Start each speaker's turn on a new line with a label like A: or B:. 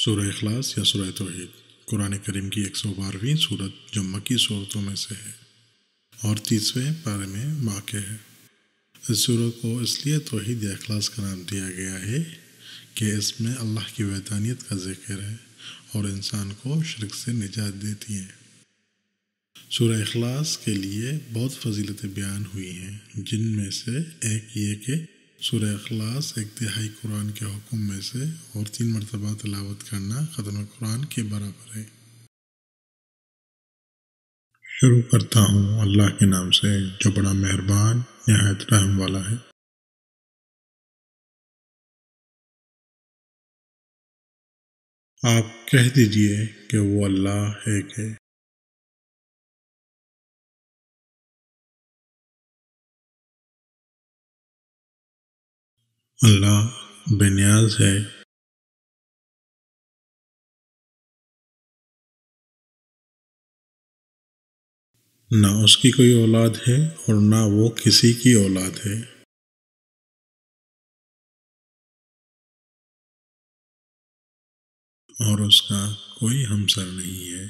A: سورہ اخلاص یا سورہ توحید قرآن کریم کی 112ویں سورت جو مکی صورتوں میں سے ہے اور 30ویں پارے میں واقع ہے۔ اس سورت کو اس لیے توحید یا اخلاص کا نام دیا گیا ہے کہ اس میں اللہ کی وحدانیت کا ذکر ہے اور انسان کو شرک سے نجات دیتی ہے۔ سورہ اخلاص کے لیے بہت فضیلتیں بیان ہوئی ہیں، جن میں سے ایک یہ کہ سورہ اخلاص ایک تہائی قرآن کے حکم میں سے اور 3 مرتبہ تلاوت کرنا ختم قرآن کے برابر ہے۔ شروع کرتا ہوں اللہ کے نام سے جو بڑا مہربان نہایت رحم والا ہے۔ آپ کہہ دیجئے کہ وہ اللہ ایک ہے۔ اللہ بے نیاز ہے، نہ اس کی کوئی اولاد ہے اور نہ وہ کسی کی اولاد ہے، اور اس کا کوئی ہمسر نہیں ہے۔